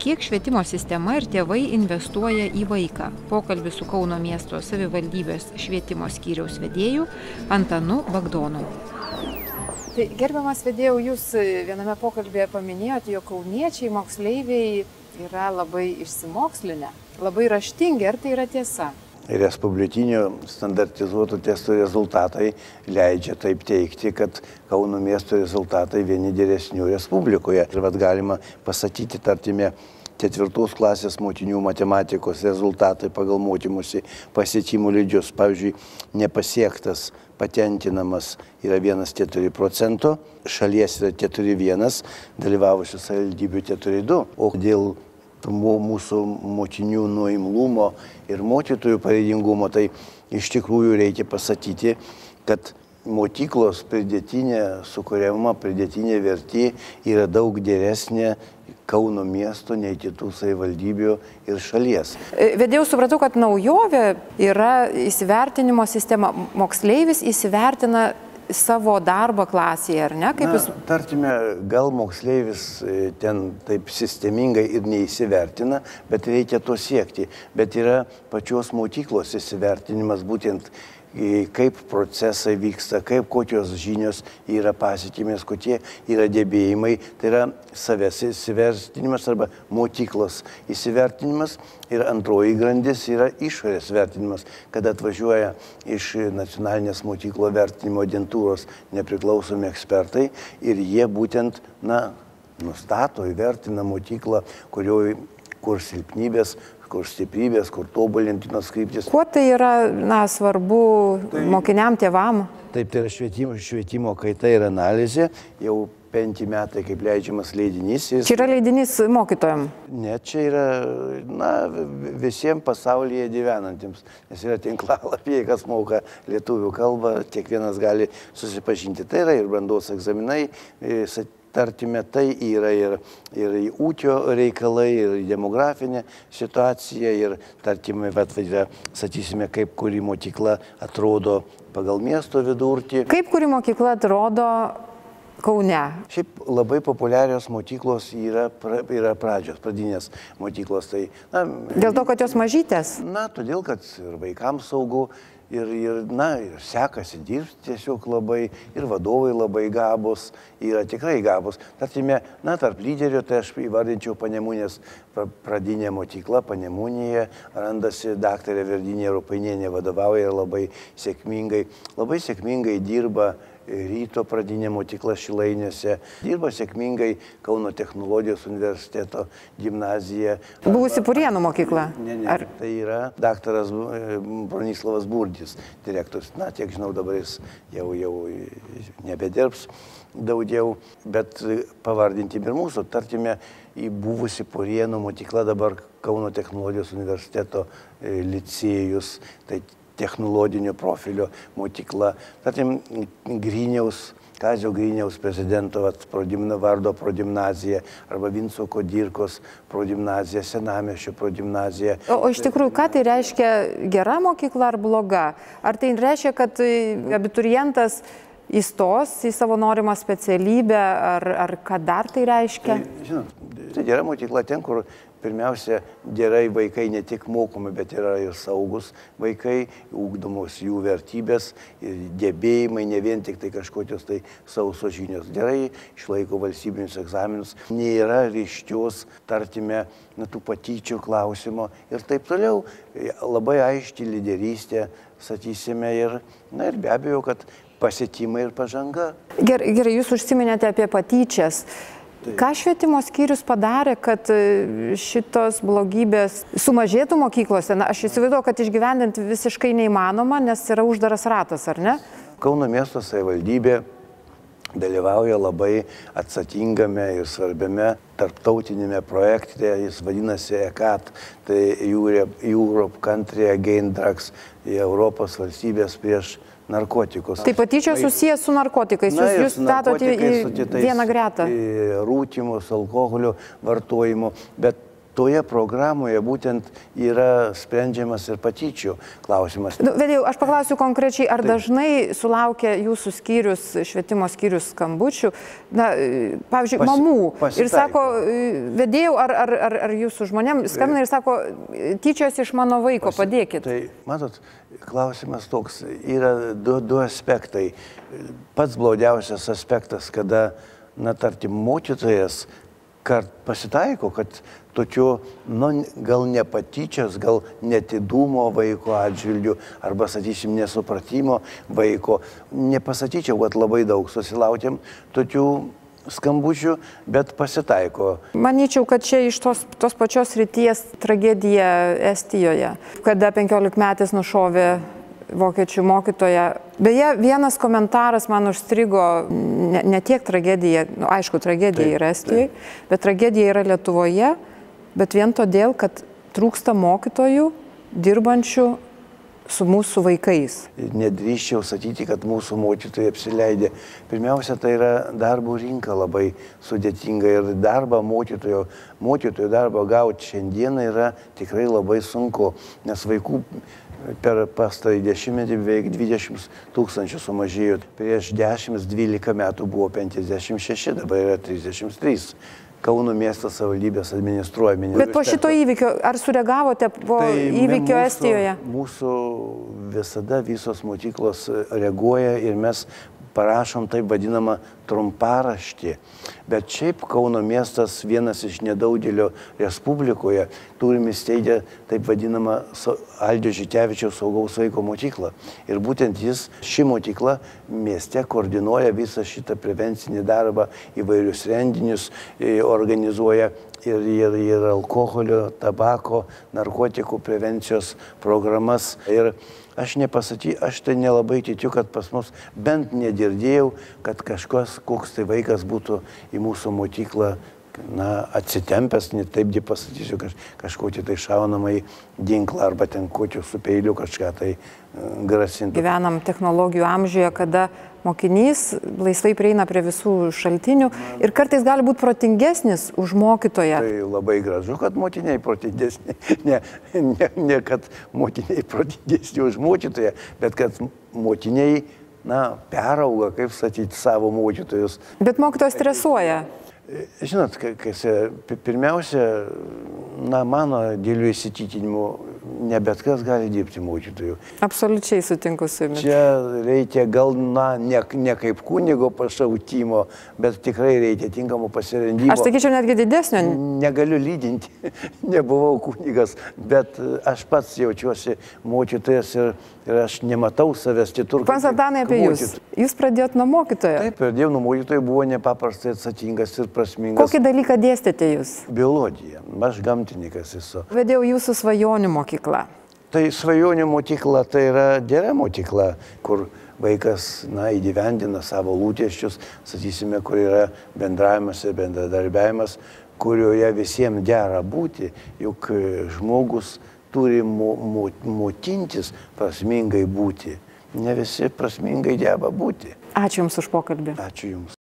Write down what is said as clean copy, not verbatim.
Kiek švietimo sistema ir tėvai investuoja į vaiką? Pokalbis su Kauno miesto savivaldybės švietimo skyriaus vedėju Antanu Bagdonu. Tai, gerbiamas vedėjau, jūs viename pokalbėje paminėjote, jog kauniečiai moksleiviai yra labai išsimokslinę, labai raštingi. Ar tai yra tiesa? Respublikinio standartizuotų testų rezultatai leidžia taip teikti, kad Kauno miesto rezultatai vieni geresnių Respublikoje. Ir vat galima pasakyti, tarkime, 4 klasės mokinių matematikos rezultatai pagal mokymosi pasiekimų lygius. Pavyzdžiui, nepasiektas patentinamas yra 1,4%, šalies yra 4,1%, dalyvavusių savivaldybių 4,2%. O dėl mūsų mokinių nuimlumo ir mokytojų pareigingumo, tai iš tikrųjų reikia pasakyti, kad mokyklos sukuriama pridėtinė vertė yra daug geresnė Kauno miesto nei kitų savivaldybių ir šalies. Vedėjau, supratau, kad naujovė yra įsivertinimo sistema. Moksleivis įsivertina savo darbą klasėje, ar ne? Tarkime, gal moksleivis ten taip sistemingai ir neįsivertina, bet reikia to siekti. Bet yra pačios mokyklos įsivertinimas, būtent kaip procesai vyksta, kokios žinios yra pasiekimės, kokie yra gebėjimai. Tai yra savęs įsivertinimas arba mokyklos įsivertinimas. Ir antroji grandis yra išorės vertinimas, kada atvažiuoja iš nacionalinės mokyklo vertinimo agentūros nepriklausomi ekspertai ir jie būtent, nustato, įvertina mokyklą, kur silpnybės, kur stiprybės, kur tobulintinos kryptis. Kuo tai yra svarbu mokiniam, tėvam? Taip, tai yra švietimo kaita ir analizė. Jau 5 metai, kaip leidžiamas leidinys. Čia yra leidinys mokytojam? Ne, čia yra visiems pasaulyje gyvenantiems. Nes yra tinklalapyje, kas moka lietuvių kalbą, kiekvienas gali susipažinti. Tai yra ir brandos egzaminai, tarkime, tai yra ir ūkio reikalai, ir demografinė situacija, ir, tarkime, sakysime, kaip kuri mokykla atrodo pagal miesto vidurkį. Kaip kuri mokykla atrodo Kaune? Šiaip labai populiarios mokyklos yra pradinės mokyklos. Tai, dėl to, kad jos mažytės? Todėl, kad ir vaikams saugu. Ir sekasi dirbti tiesiog labai, ir vadovai labai gabūs, yra tikrai gabūs. Tarkime, tarp lyderių, tai aš įvardinčiau Panemunės pradinė mokykla, Panemunėje randasi daktarė Verdinė Rupainienė, vadovauja labai sėkmingai dirba Ryto pradinė mokykla Šilainiuose, dirba sėkmingai Kauno technologijos universiteto gimnazija. Buvusi Purienų mokykla? Ne. Tai yra daktaras Bronislavas Burdis, direktorius. Tiek žinau, dabar jis jau nebedirbs daugiau, bet pavardinti ir mūsų. Tarkime, į buvusi Purienų mokykla, dabar Kauno technologijos universiteto licėjus, tai technologinio profilio mokykla. Tarkim, Kazio Griniaus prezidento vardo progimnazija arba Vinco Kudirkos progimnazija, Senamiesčio progimnazija. O iš tikrųjų, ką tai reiškia, gera mokykla ar bloga? Ar tai reiškia, kad abiturientas įstos į savo norimą specialybę, ar ką dar tai reiškia? Tai gera mokykla ten, kur pirmiausia, gerai vaikai ne tik mokomi, bet yra ir saugus vaikai, ugdomos jų vertybės, gebėjimai, ne vien tik tai kažkokios tai sausos žinios. Gerai išlaiko valstybinius egzaminus, nėra ryškios, tarkime, tų patyčių klausimo ir taip toliau. Labai aiški lyderystė, sakysime, ir be abejo, kad pasiekimai ir pažanga. Gerai, jūs užsiminėte apie patyčias. Ką švietimo skyrius padarė, kad šitos blogybės sumažėtų mokyklose? Aš įsivaizduoju, kad išgyvendinti visiškai neįmanoma, nes yra uždaras ratas, ar ne? Kauno miesto savivaldybė dalyvauja labai atsakingame ir svarbiame tarptautinėme projekte, jis vadinasi ECAT, tai Europe Country Against Drugs, Europos valstybės prieš narkotikus. Tai patyčios susijęs su narkotikais, jūs statote į vieną gretą. Rūkymus, alkoholio vartojimu, bet toje programoje būtent yra sprendžiamas ir patyčių klausimas. Vedėjau, aš paklausiu konkrečiai, ar dažnai sulaukia jūsų skyrius, švietimo skyrius skambučių, na, pavyzdžiui, mamų. Ir sako, vedėjau, ar jūsų žmonėm skambina ir sako, tyčios iš mano vaiko, padėkit. Tai, matot, klausimas toks, yra du aspektai. Pats blogiausias aspektas, kada, na, tarkim, mokytojas pasitaiko, kad tokiu, nu, gal nepatyčios, gal netidumo vaiko atžvilgių, arba, sakysim, nesupratimo vaiko. Nepasakyčiau, kad labai daug susilaukėm tokių skambučių, bet pasitaiko. Manyčiau, kad čia iš tos pačios ryties tragedija Estijoje, kada 15-metis nušovė vokiečių mokytoją. Beje, vienas komentaras man užstrigo, ne tiek tragedija, nu, aišku, tragedija yra Estijoje, bet tragedija yra Lietuvoje, bet vien todėl, kad trūksta mokytojų dirbančių su mūsų vaikais. Nedrįsčiau sakyti, kad mūsų mokytojai apsileidė. Pirmiausia, tai yra darbo rinka labai sudėtinga ir darbą mokytojo darbą gauti šiandieną yra tikrai labai sunku, nes vaikų per pastarąjį dešimtmetį beveik 20 000 sumažėjo. Prieš 10-12 metų buvo 56, dabar yra 33. Kauno miesto savivaldybės administruojami. Bet po šito įvykio, ar sureagavote po įvykio Estijoje? Mūsų visada visos mokyklos reaguoja ir mes parašom taip vadinamą trumparaštį. Bet šiaip Kauno miestas vienas iš nedaugelio Respublikoje turime įsteigę taip vadinamą Aldžio Žitevičiaus saugaus vaiko mokyklą. Ir būtent ši mokykla mieste koordinuoja visą šitą prevencinį darbą, įvairius renginius organizuoja ir alkoholio, tabako, narkotikų prevencijos programas. Ir aš tai nelabai tikiu, kad pas mus bent negirdėjau, kad koks tai vaikas būtų į mūsų mokyklą, na, atsitempęs, net taipgi pasakysiu, kažkokį tai šaunamąjį ginklą arba ten kokiu su peiliu kažką tai grasintų. Gyvenam technologijų amžiuje, kada mokinys laisvai prieina prie visų šaltinių ir kartais gali būti protingesnis už mokytoją. Tai labai gražu, kad mokiniai protingesni. Ne kad mokiniai protingesni už mokytoją, bet kad mokiniai, na, perauga, kaip sakyti, savo mokytojus. Bet mokytojas stresuoja. Žinot, pirmiausia, na, mano dėlių įsitikinimu, ne bet kas gali dirbti mokytojų. Absoliučiai sutinku su jumis. Čia reikia gal, na, ne kaip kunigo pašautimo, bet tikrai reikia tinkamo pasirengimo. Aš sakyčiau, netgi didesnio. Negaliu lydinti, nebuvau kunigas, bet aš pats jaučiuosi mokytojas ir aš nematau savęs kitur. Pans Antanai, apie jūs. Jūs pradėjot nuo mokytojo. Taip, pradėjau nuo mokytojo, buvo nepaprastai atsakingas ir prasmingas. Kokį dalyką dėstėte jūs? Biologiją. Aš gamtininkas esu. Vedėjau jūsų svajonių mokyklą. Tai svajonių mokykla tai yra gera mokykla, kur vaikas, na, įgyvendina savo lūkesčius, sakysime, kur yra bendravimas ir bendradarbiavimas, kurioje visiems gera būti, juk žmogus turi mokintis prasmingai būti. Ne visi prasmingai geba būti. Ačiū Jums už pokalbį. Ačiū Jums.